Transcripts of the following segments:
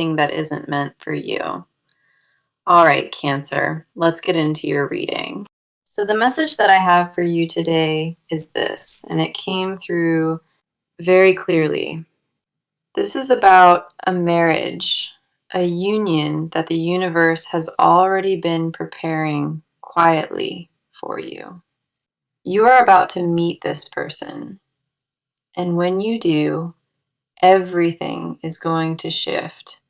something that isn't meant for you. All right, Cancer, let's get into your reading. So, the message that I have for you today is this, and it came through very clearly. This is about a marriage, a union that the universe has already been preparing quietly for you. You are about to meet this person, and when you do, everything is going to shift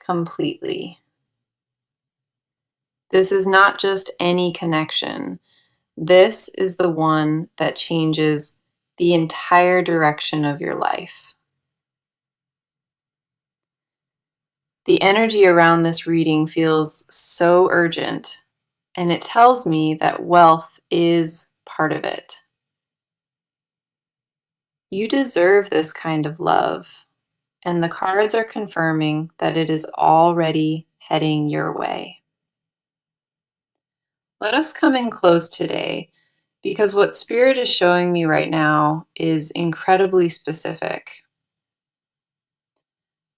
completely. This is not just any connection. This is the one that changes the entire direction of your life. The energy around this reading feels so urgent, and it tells me that wealth is part of it. You deserve this kind of love, and the cards are confirming that it is already heading your way. Let us come in close today, because what Spirit is showing me right now is incredibly specific.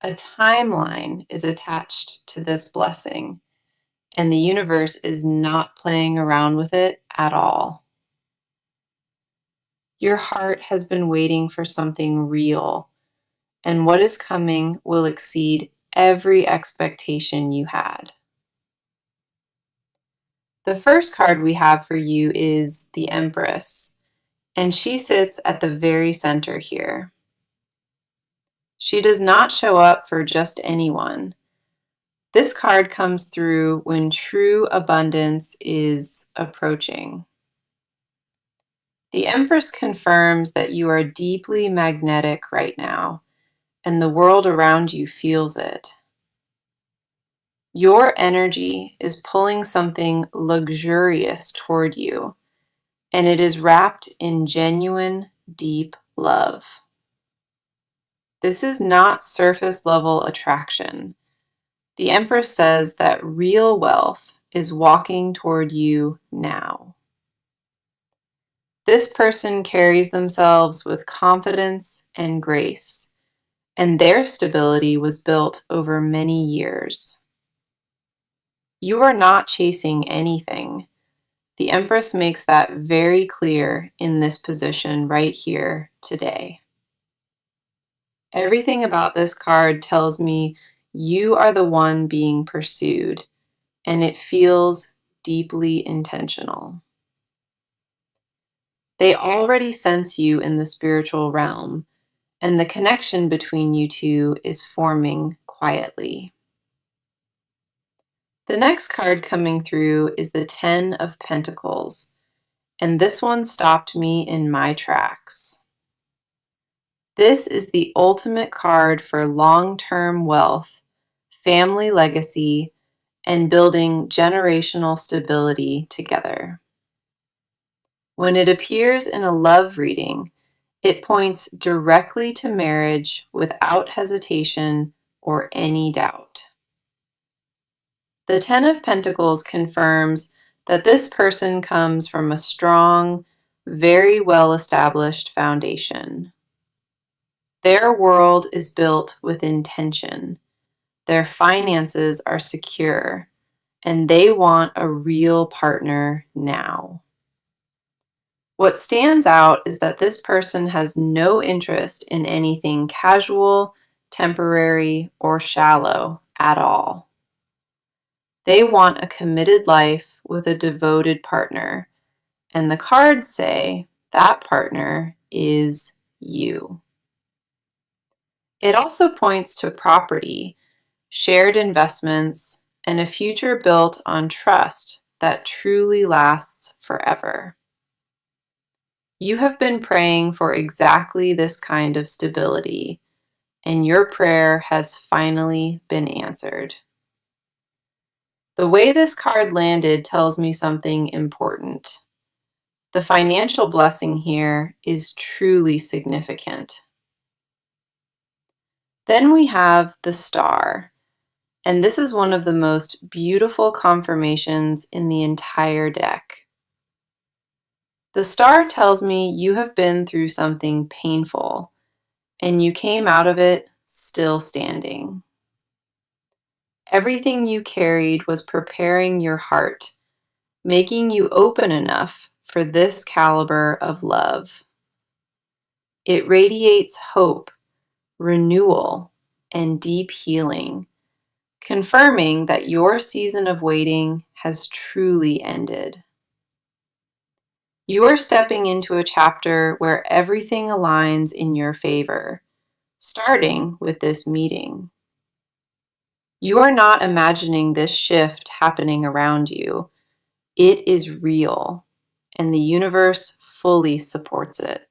A timeline is attached to this blessing, and the universe is not playing around with it at all. Your heart has been waiting for something real, and what is coming will exceed every expectation you had. The first card we have for you is the Empress, and she sits at the very center here. She does not show up for just anyone. This card comes through when true abundance is approaching. The Empress confirms that you are deeply magnetic right now, and the world around you feels it. Your energy is pulling something luxurious toward you, and it is wrapped in genuine, deep love. This is not surface level attraction. The Empress says that real wealth is walking toward you now. This person carries themselves with confidence and grace, and their stability was built over many years. You are not chasing anything. The Empress makes that very clear in this position right here today. Everything about this card tells me you are the one being pursued, and it feels deeply intentional. They already sense you in the spiritual realm, and the connection between you two is forming quietly. The next card coming through is the Ten of Pentacles, and this one stopped me in my tracks. This is the ultimate card for long-term wealth, family legacy, and building generational stability together. When it appears in a love reading, it points directly to marriage without hesitation or any doubt. The Ten of Pentacles confirms that this person comes from a strong, very well-established foundation. Their world is built with intention. Their finances are secure, and they want a real partner now. What stands out is that this person has no interest in anything casual, temporary, or shallow at all. They want a committed life with a devoted partner, and the cards say that partner is you. It also points to property, shared investments, and a future built on trust that truly lasts forever. You have been praying for exactly this kind of stability, and your prayer has finally been answered. The way this card landed tells me something important. The financial blessing here is truly significant. Then we have the Star, and this is one of the most beautiful confirmations in the entire deck. The Star tells me you have been through something painful, and you came out of it still standing. Everything you carried was preparing your heart, making you open enough for this caliber of love. It radiates hope, renewal, and deep healing, confirming that your season of waiting has truly ended. You are stepping into a chapter where everything aligns in your favor, starting with this meeting. You are not imagining this shift happening around you. It is real, and the universe fully supports it.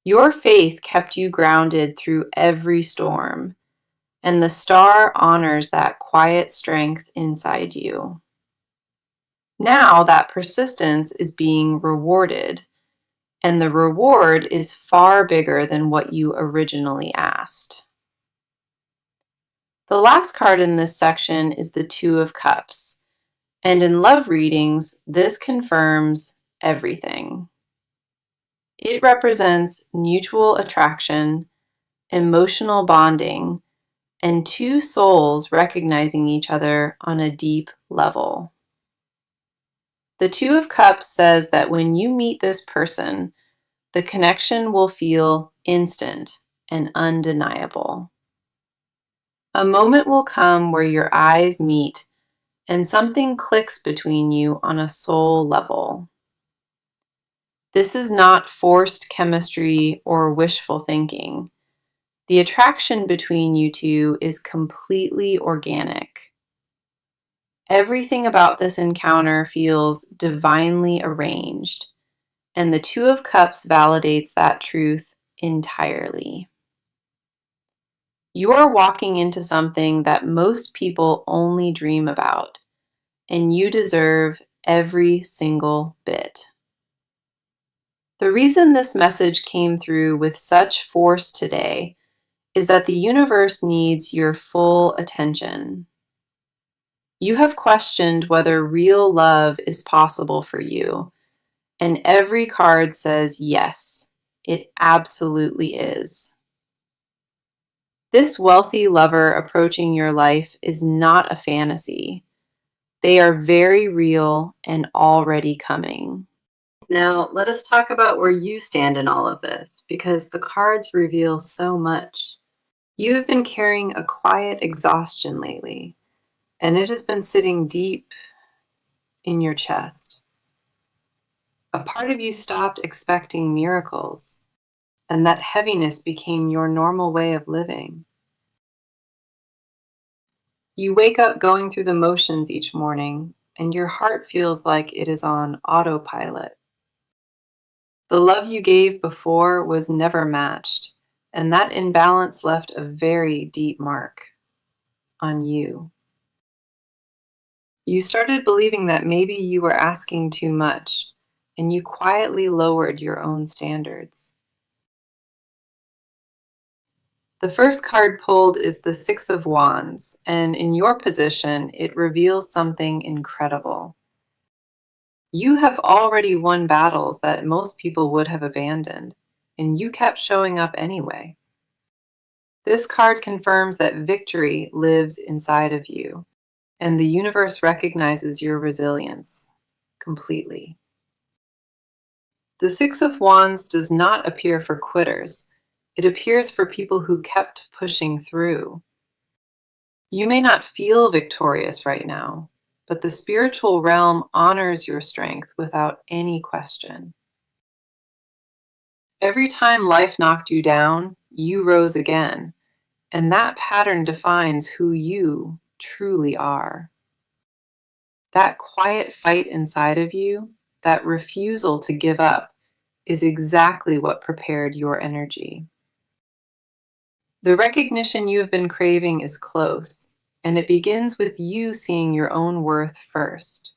Your faith kept you grounded through every storm, and the star honors that quiet strength inside you. Now that persistence is being rewarded, and the reward is far bigger than what you originally asked. The last card in this section is the Two of Cups, and in love readings, this confirms everything. It represents mutual attraction, emotional bonding, and two souls recognizing each other on a deep level. The Two of Cups says that when you meet this person, the connection will feel instant and undeniable. A moment will come where your eyes meet and something clicks between you on a soul level. This is not forced chemistry or wishful thinking. The attraction between you two is completely organic. Everything about this encounter feels divinely arranged, and the Two of Cups validates that truth entirely. You are walking into something that most people only dream about, and you deserve every single bit. The reason this message came through with such force today is that the universe needs your full attention. You have questioned whether real love is possible for you, and every card says yes, it absolutely is. This wealthy lover approaching your life is not a fantasy. They are very real and already coming. Now, let us talk about where you stand in all of this, because the cards reveal so much. You have been carrying a quiet exhaustion lately, and it has been sitting deep in your chest. A part of you stopped expecting miracles, and that heaviness became your normal way of living. You wake up going through the motions each morning, and your heart feels like it is on autopilot. The love you gave before was never matched, and that imbalance left a very deep mark on you. You started believing that maybe you were asking too much, and you quietly lowered your own standards. The first card pulled is the Six of Wands, and in your position, it reveals something incredible. You have already won battles that most people would have abandoned, and you kept showing up anyway. This card confirms that victory lives inside of you, and the universe recognizes your resilience completely. The Six of Wands does not appear for quitters. It appears for people who kept pushing through. You may not feel victorious right now, but the spiritual realm honors your strength without any question. Every time life knocked you down, you rose again, and that pattern defines who you truly are. That quiet fight inside of you, that refusal to give up, is exactly what prepared your energy. The recognition you have been craving is close, and it begins with you seeing your own worth first.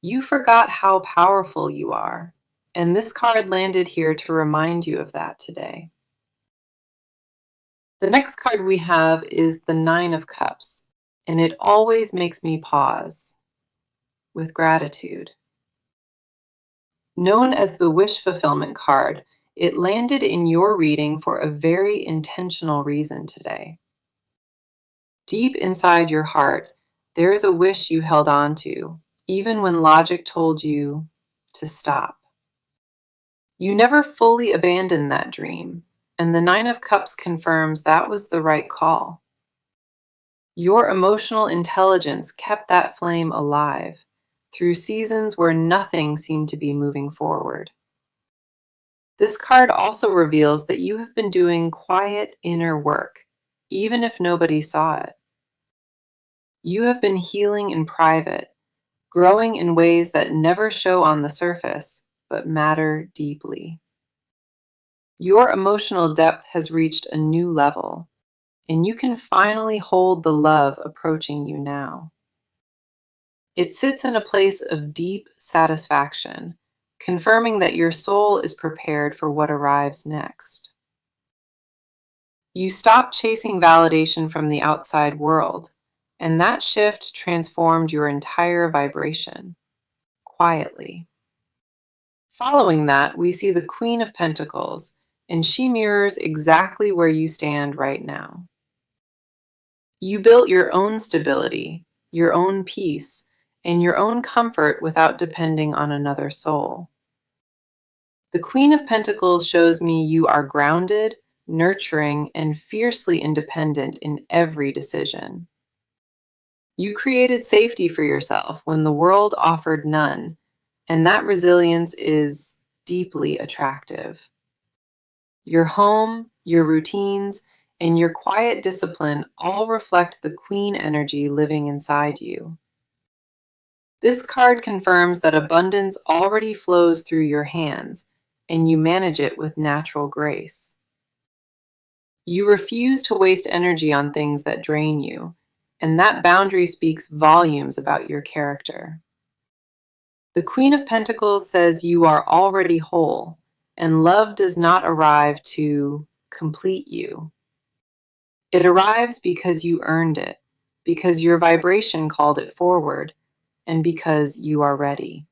You forgot how powerful you are, and this card landed here to remind you of that today. The next card we have is the Nine of Cups, and it always makes me pause with gratitude. Known as the wish fulfillment card, it landed in your reading for a very intentional reason today. Deep inside your heart, there is a wish you held on to, even when logic told you to stop. You never fully abandoned that dream, and the Nine of Cups confirms that was the right call. Your emotional intelligence kept that flame alive through seasons where nothing seemed to be moving forward. This card also reveals that you have been doing quiet inner work, even if nobody saw it. You have been healing in private, growing in ways that never show on the surface, but matter deeply. Your emotional depth has reached a new level, and you can finally hold the love approaching you now. It sits in a place of deep satisfaction, confirming that your soul is prepared for what arrives next. You stop chasing validation from the outside world, and that shift transformed your entire vibration, quietly. Following that, we see the Queen of Pentacles, and she mirrors exactly where you stand right now. You built your own stability, your own peace, and your own comfort without depending on another soul. The Queen of Pentacles shows me you are grounded, nurturing, and fiercely independent in every decision. You created safety for yourself when the world offered none, and that resilience is deeply attractive. Your home, your routines, and your quiet discipline all reflect the queen energy living inside you. This card confirms that abundance already flows through your hands, and you manage it with natural grace. You refuse to waste energy on things that drain you, and that boundary speaks volumes about your character. The Queen of Pentacles says you are already whole, and love does not arrive to complete you. It arrives because you earned it, because your vibration called it forward, and because you are ready.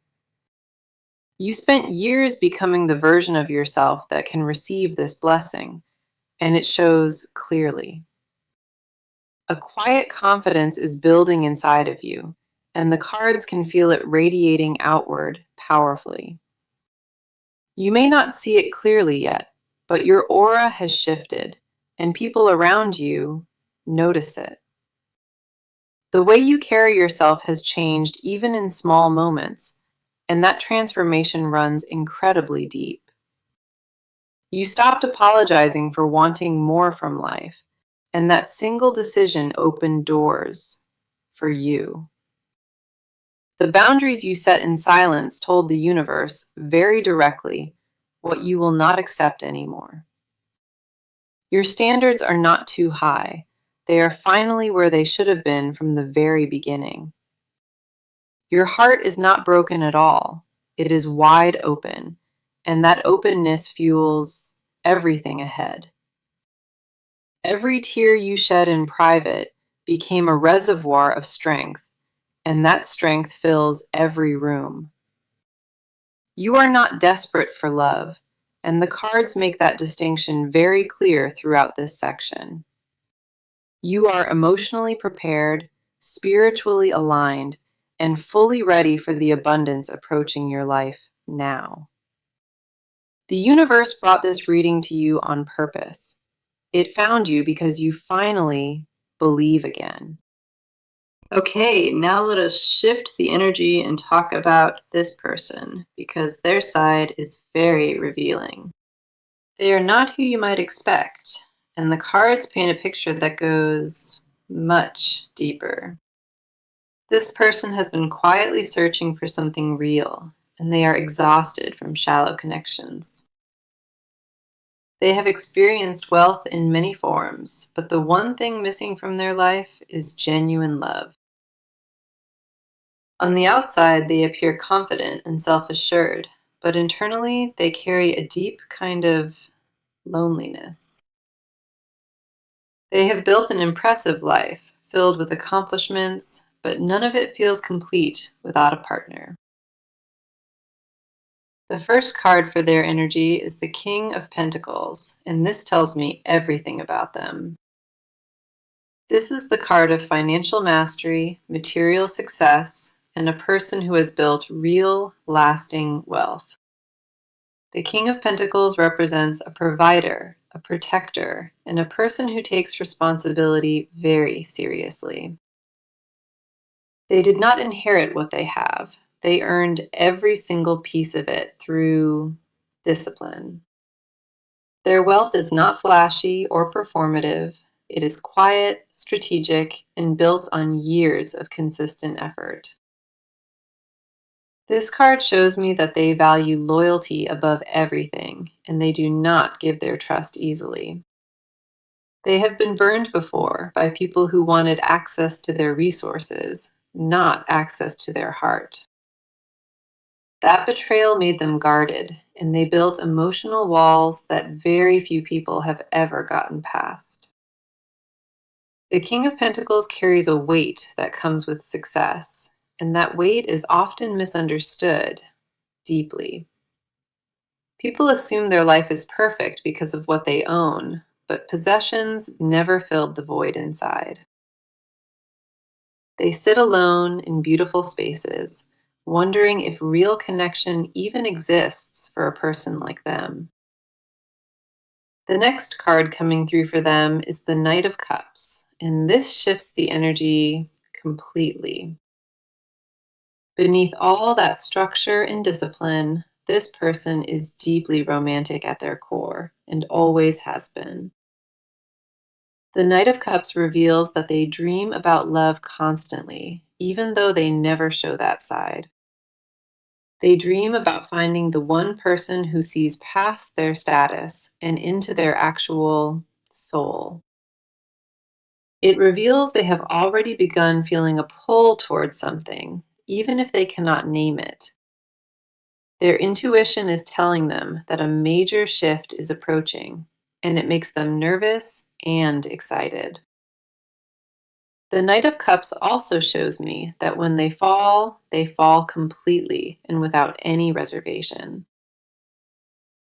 You spent years becoming the version of yourself that can receive this blessing, and it shows clearly. A quiet confidence is building inside of you, and the cards can feel it radiating outward powerfully. You may not see it clearly yet, but your aura has shifted, and people around you notice it. The way you carry yourself has changed even in small moments, and that transformation runs incredibly deep. You stopped apologizing for wanting more from life, and that single decision opened doors for you. The boundaries you set in silence told the universe very directly what you will not accept anymore. Your standards are not too high. They are finally where they should have been from the very beginning. Your heart is not broken at all. It is wide open, and that openness fuels everything ahead. Every tear you shed in private became a reservoir of strength, and that strength fills every room. You are not desperate for love, and the cards make that distinction very clear throughout this section. You are emotionally prepared, spiritually aligned, and fully ready for the abundance approaching your life now. The universe brought this reading to you on purpose. It found you because you finally believe again. Okay, now let us shift the energy and talk about this person because their side is very revealing. They are not who you might expect, and the cards paint a picture that goes much deeper. This person has been quietly searching for something real, and they are exhausted from shallow connections. They have experienced wealth in many forms, but the one thing missing from their life is genuine love. On the outside, they appear confident and self-assured, but internally, they carry a deep kind of loneliness. They have built an impressive life, filled with accomplishments, but none of it feels complete without a partner. The first card for their energy is the King of Pentacles, and this tells me everything about them. This is the card of financial mastery, material success, and a person who has built real, lasting wealth. The King of Pentacles represents a provider, a protector, and a person who takes responsibility very seriously. They did not inherit what they have. They earned every single piece of it through discipline. Their wealth is not flashy or performative. It is quiet, strategic, and built on years of consistent effort. This card shows me that they value loyalty above everything, and they do not give their trust easily. They have been burned before by people who wanted access to their resources, not access to their heart. That betrayal made them guarded, and they built emotional walls that very few people have ever gotten past. The King of Pentacles carries a weight that comes with success, and that weight is often misunderstood deeply. People assume their life is perfect because of what they own, but possessions never filled the void inside. They sit alone in beautiful spaces, wondering if real connection even exists for a person like them. The next card coming through for them is the Knight of Cups, and this shifts the energy completely. Beneath all that structure and discipline, this person is deeply romantic at their core and always has been. The Knight of Cups reveals that they dream about love constantly, even though they never show that side. They dream about finding the one person who sees past their status and into their actual soul. It reveals they have already begun feeling a pull towards something, even if they cannot name it. Their intuition is telling them that a major shift is approaching, and it makes them nervous and excited. The Knight of Cups also shows me that when they fall completely and without any reservation.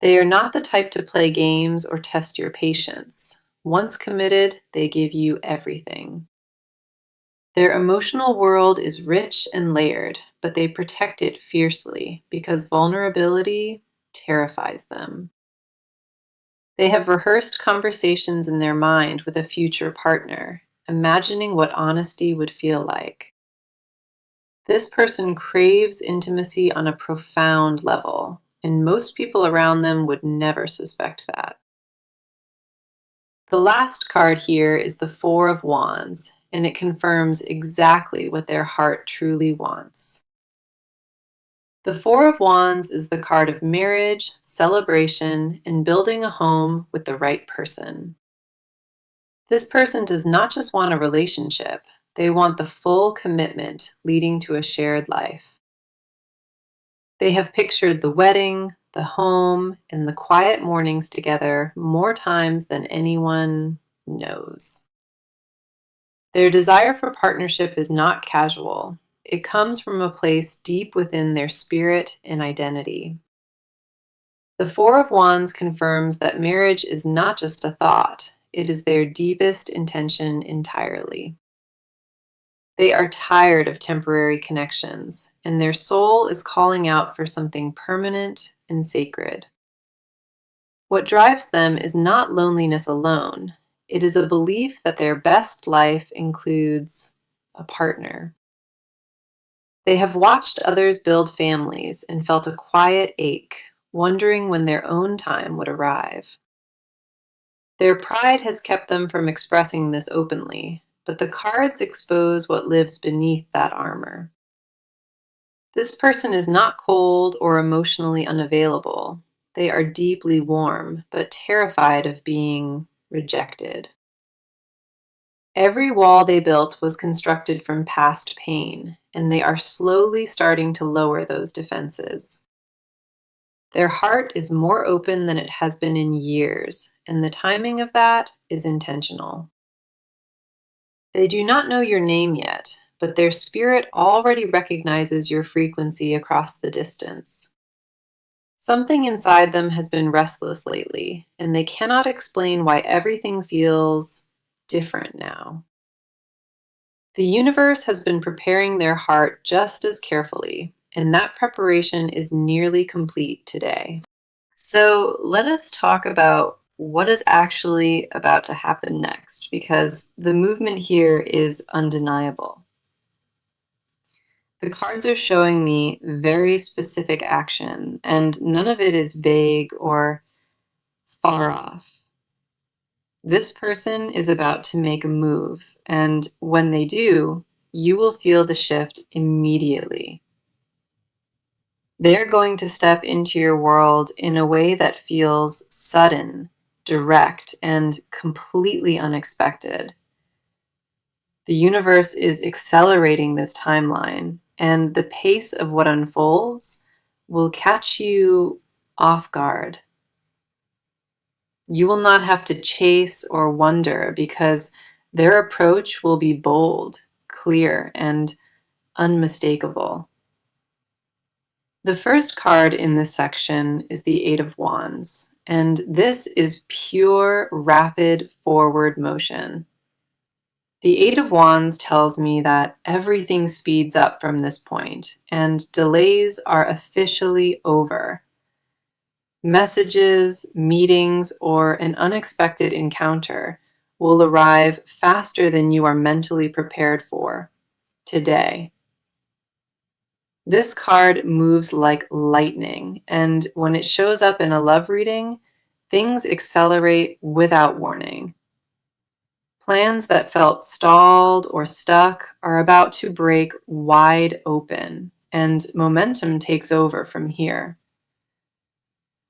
They are not the type to play games or test your patience. Once committed, they give you everything. Their emotional world is rich and layered, but they protect it fiercely because vulnerability terrifies them. They have rehearsed conversations in their mind with a future partner, imagining what honesty would feel like. This person craves intimacy on a profound level, and most people around them would never suspect that. The last card here is the Four of Wands, and it confirms exactly what their heart truly wants. The Four of Wands is the card of marriage, celebration, and building a home with the right person. This person does not just want a relationship, they want the full commitment leading to a shared life. They have pictured the wedding, the home, and the quiet mornings together more times than anyone knows. Their desire for partnership is not casual. It comes from a place deep within their spirit and identity. The Four of Wands confirms that marriage is not just a thought, it is their deepest intention entirely. They are tired of temporary connections, and their soul is calling out for something permanent and sacred. What drives them is not loneliness alone. It is a belief that their best life includes a partner. They have watched others build families and felt a quiet ache, wondering when their own time would arrive. Their pride has kept them from expressing this openly, but the cards expose what lives beneath that armor. This person is not cold or emotionally unavailable. They are deeply warm, but terrified of being rejected. Every wall they built was constructed from past pain, and they are slowly starting to lower those defenses. Their heart is more open than it has been in years, and the timing of that is intentional. They do not know your name yet, but their spirit already recognizes your frequency across the distance. Something inside them has been restless lately, and they cannot explain why everything feels different now. The universe has been preparing their heart just as carefully, and that preparation is nearly complete today. So let us talk about what is actually about to happen next, because the movement here is undeniable. The cards are showing me very specific action, and none of it is vague or far off. This person is about to make a move, and when they do, you will feel the shift immediately. They're going to step into your world in a way that feels sudden, direct, and completely unexpected. The universe is accelerating this timeline, and the pace of what unfolds will catch you off guard. You will not have to chase or wonder because their approach will be bold, clear, and unmistakable. The first card in this section is the Eight of Wands, and this is pure, rapid forward motion. The Eight of Wands tells me that everything speeds up from this point, and delays are officially over. Messages, meetings, or an unexpected encounter will arrive faster than you are mentally prepared for today. This card moves like lightning, and when it shows up in a love reading, things accelerate without warning. Plans that felt stalled or stuck are about to break wide open, and momentum takes over from here.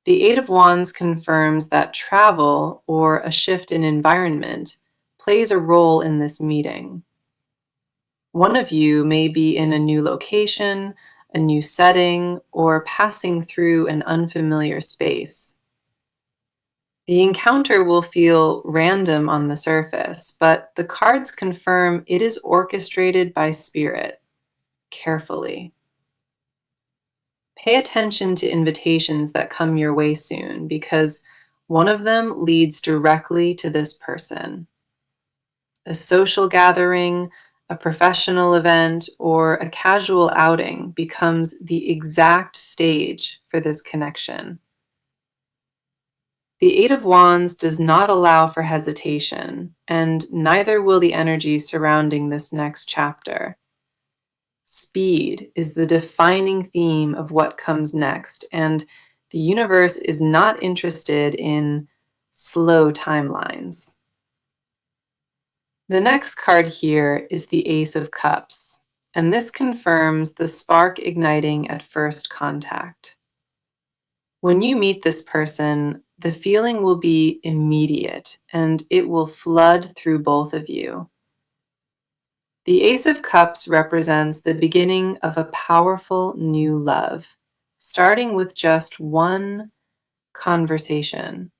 The Eight of Wands confirms that travel or a shift in environment plays a role in this meeting. One of you may be in a new location, a new setting, or passing through an unfamiliar space. The encounter will feel random on the surface, but the cards confirm it is orchestrated by spirit, carefully. Pay attention to invitations that come your way soon, because one of them leads directly to this person. A social gathering, a professional event, or a casual outing becomes the exact stage for this connection. The Eight of Wands does not allow for hesitation, and neither will the energy surrounding this next chapter. Speed is the defining theme of what comes next, and the universe is not interested in slow timelines. The next card here is the Ace of Cups, and this confirms the spark igniting at first contact. When you meet this person, the feeling will be immediate, and it will flood through both of you. The Ace of Cups represents the beginning of a powerful new love, starting with just one conversation.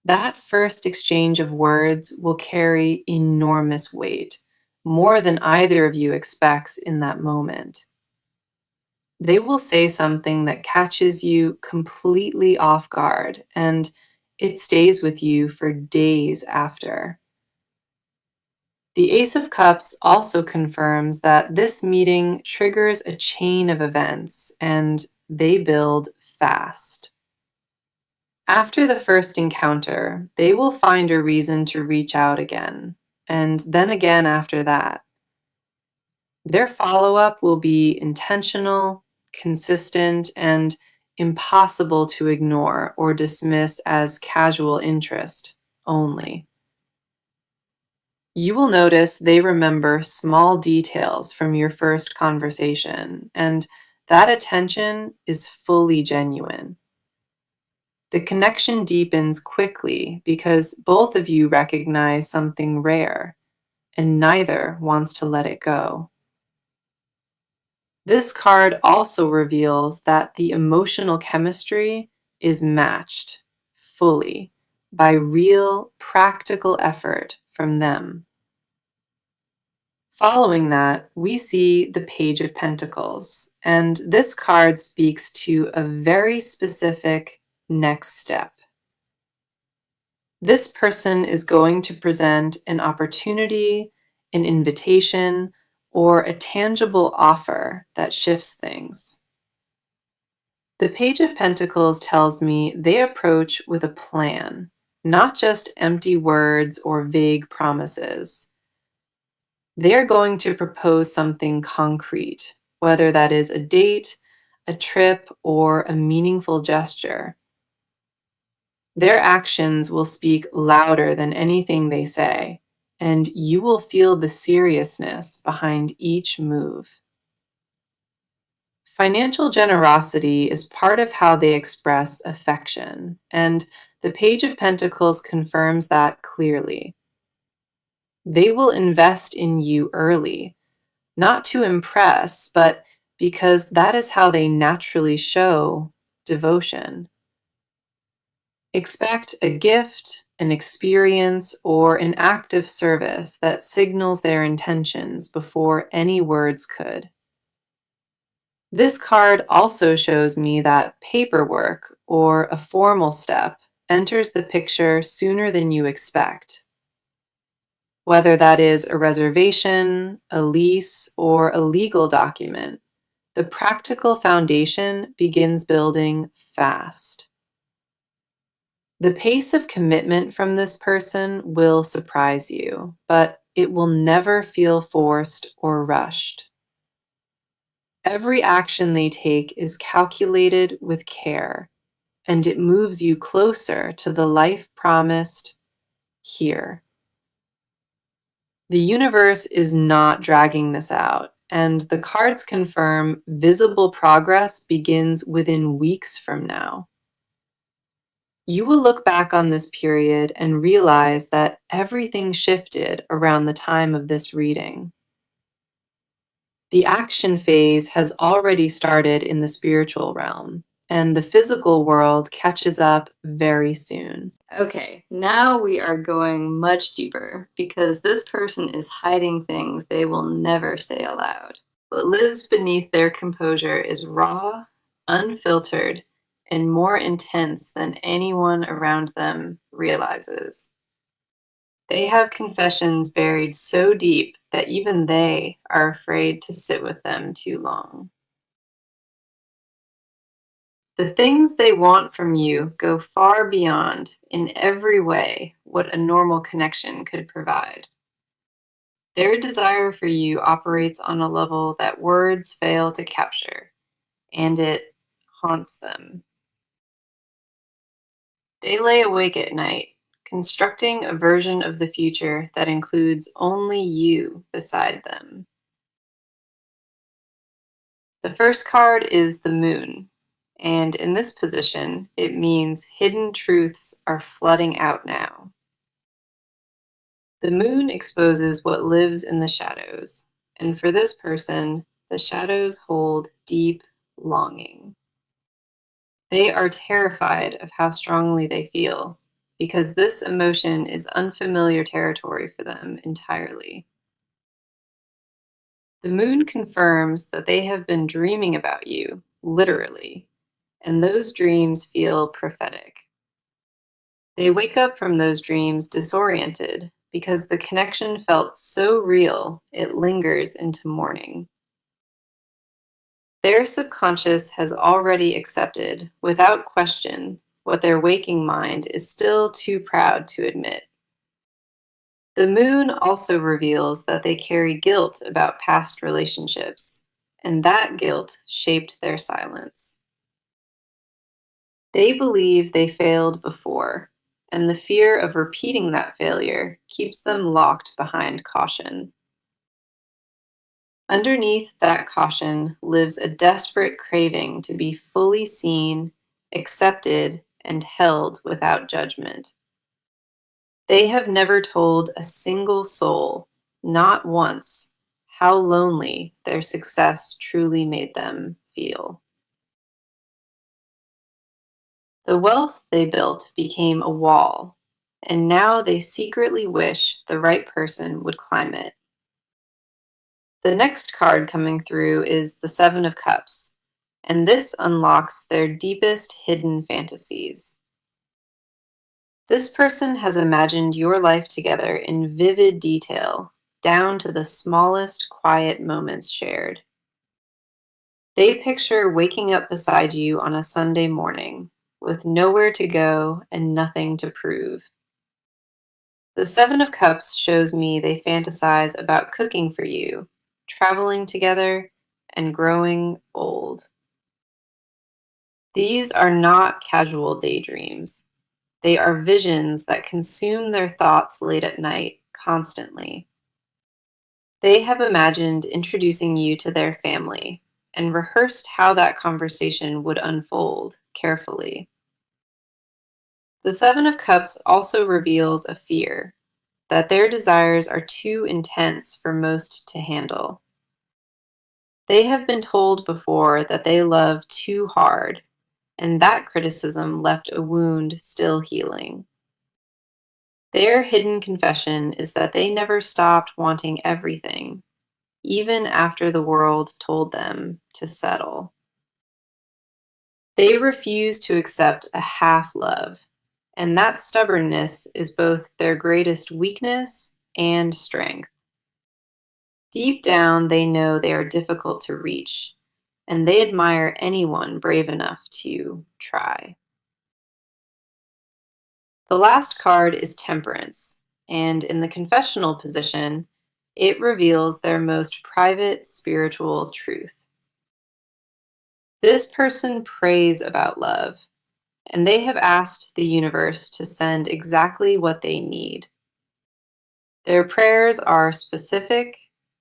That first exchange of words will carry enormous weight, more than either of you expects in that moment. They will say something that catches you completely off guard, and it stays with you for days after. The Ace of Cups also confirms that this meeting triggers a chain of events, and they build fast. After the first encounter, they will find a reason to reach out again, and then again after that. Their follow-up will be intentional, consistent, and impossible to ignore or dismiss as casual interest only. You will notice they remember small details from your first conversation, and that attention is fully genuine. The connection deepens quickly because both of you recognize something rare, and neither wants to let it go. This card also reveals that the emotional chemistry is matched fully by real, practical effort from them. Following that, we see the Page of Pentacles, and this card speaks to a very specific next step. This person is going to present an opportunity, an invitation, or a tangible offer that shifts things. The Page of Pentacles tells me they approach with a plan, not just empty words or vague promises. They're going to propose something concrete, whether that is a date, a trip, or a meaningful gesture. Their actions will speak louder than anything they say, and you will feel the seriousness behind each move. Financial generosity is part of how they express affection, and the Page of Pentacles confirms that clearly. They will invest in you early, not to impress, but because that is how they naturally show devotion. Expect a gift, an experience, or an act of service that signals their intentions before any words could. This card also shows me that paperwork or a formal step enters the picture sooner than you expect. Whether that is a reservation, a lease, or a legal document, the practical foundation begins building fast. The pace of commitment from this person will surprise you, but it will never feel forced or rushed. Every action they take is calculated with care, and it moves you closer to the life promised here. The universe is not dragging this out, and the cards confirm visible progress begins within weeks from now. You will look back on this period and realize that everything shifted around the time of this reading. The action phase has already started in the spiritual realm, and the physical world catches up very soon. Okay, now we are going much deeper because this person is hiding things they will never say aloud. What lives beneath their composure is raw, unfiltered, and more intense than anyone around them realizes. They have confessions buried so deep that even they are afraid to sit with them too long. The things they want from you go far beyond, in every way, what a normal connection could provide. Their desire for you operates on a level that words fail to capture, and it haunts them. They lay awake at night, constructing a version of the future that includes only you beside them. The first card is the Moon, and in this position, it means hidden truths are flooding out now. The Moon exposes what lives in the shadows, and for this person, the shadows hold deep longing. They are terrified of how strongly they feel, because this emotion is unfamiliar territory for them entirely. The Moon confirms that they have been dreaming about you, literally, and those dreams feel prophetic. They wake up from those dreams disoriented because the connection felt so real it lingers into morning. Their subconscious has already accepted, without question, what their waking mind is still too proud to admit. The Moon also reveals that they carry guilt about past relationships, and that guilt shaped their silence. They believe they failed before, and the fear of repeating that failure keeps them locked behind caution. Underneath that caution lives a desperate craving to be fully seen, accepted, and held without judgment. They have never told a single soul, not once, how lonely their success truly made them feel. The wealth they built became a wall, and now they secretly wish the right person would climb it. The next card coming through is the Seven of Cups, and this unlocks their deepest hidden fantasies. This person has imagined your life together in vivid detail, down to the smallest quiet moments shared. They picture waking up beside you on a Sunday morning with nowhere to go and nothing to prove. The Seven of Cups shows me they fantasize about cooking for you, traveling together, and growing old. These are not casual daydreams. They are visions that consume their thoughts late at night, constantly. They have imagined introducing you to their family and rehearsed how that conversation would unfold carefully. The Seven of Cups also reveals a fear that their desires are too intense for most to handle. They have been told before that they love too hard, and that criticism left a wound still healing. Their hidden confession is that they never stopped wanting everything, even after the world told them to settle. They refuse to accept a half love, and that stubbornness is both their greatest weakness and strength. Deep down, they know they are difficult to reach, and they admire anyone brave enough to try. The last card is Temperance, and in the confessional position, it reveals their most private spiritual truth. This person prays about love, and they have asked the universe to send exactly what they need. Their prayers are specific,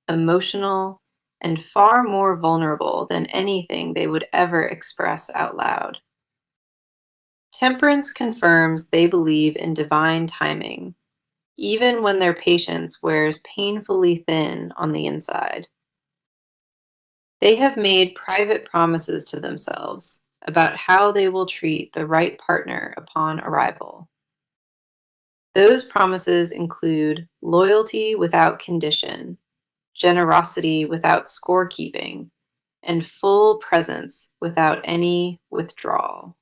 emotional, and far more vulnerable than anything they would ever express out loud. Temperance confirms they believe in divine timing, even when their patience wears painfully thin on the inside. They have made private promises to themselves about how they will treat the right partner upon arrival. Those promises include loyalty without condition, generosity without scorekeeping, and full presence without any withdrawal.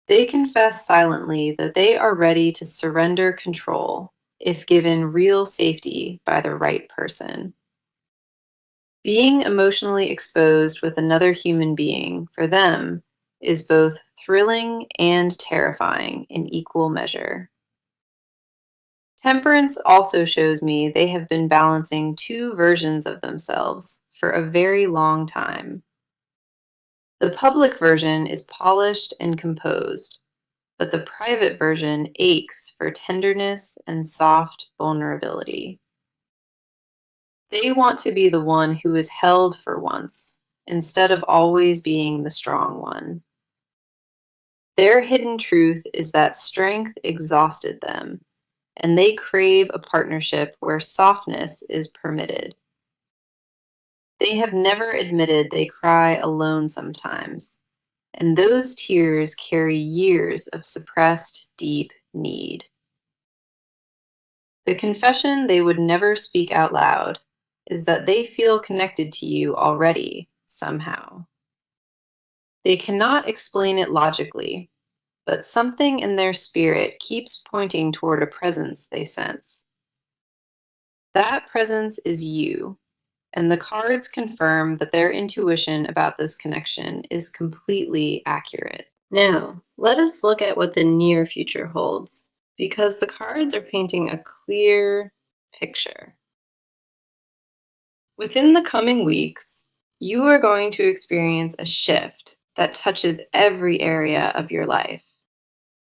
They confess silently that they are ready to surrender control if given real safety by the right person. Being emotionally exposed with another human being, for them, is both thrilling and terrifying in equal measure. Temperance also shows me they have been balancing two versions of themselves for a very long time. The public version is polished and composed, but the private version aches for tenderness and soft vulnerability. They want to be the one who is held for once, instead of always being the strong one. Their hidden truth is that strength exhausted them, and they crave a partnership where softness is permitted. They have never admitted they cry alone sometimes, and those tears carry years of suppressed, deep need. The confession they would never speak out loud is that they feel connected to you already, somehow. They cannot explain it logically, but something in their spirit keeps pointing toward a presence they sense. That presence is you, and the cards confirm that their intuition about this connection is completely accurate. Now, let us look at what the near future holds, because the cards are painting a clear picture. Within the coming weeks, you are going to experience a shift that touches every area of your life.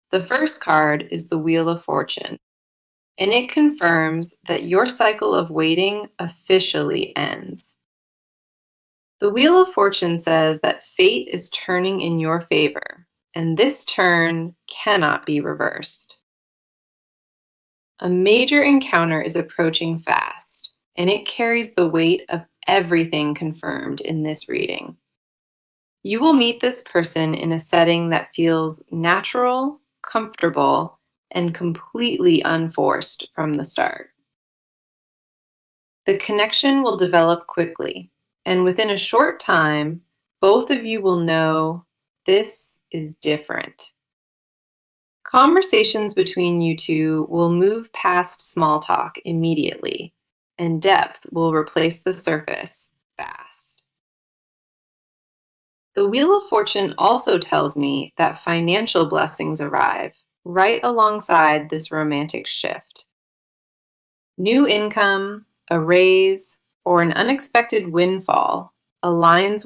The first card is the Wheel of Fortune, and it confirms that your cycle of waiting officially ends. The Wheel of Fortune says that fate is turning in your favor, and this turn cannot be reversed. A major encounter is approaching fast, and it carries the weight of everything confirmed in this reading. You will meet this person in a setting that feels natural, comfortable, and completely unforced from the start. The connection will develop quickly, and within a short time, both of you will know this is different. Conversations between you two will move past small talk immediately, and depth will replace the surface fast. The Wheel of Fortune also tells me that financial blessings arrive right alongside this romantic shift. New income, a raise, or an unexpected windfall aligns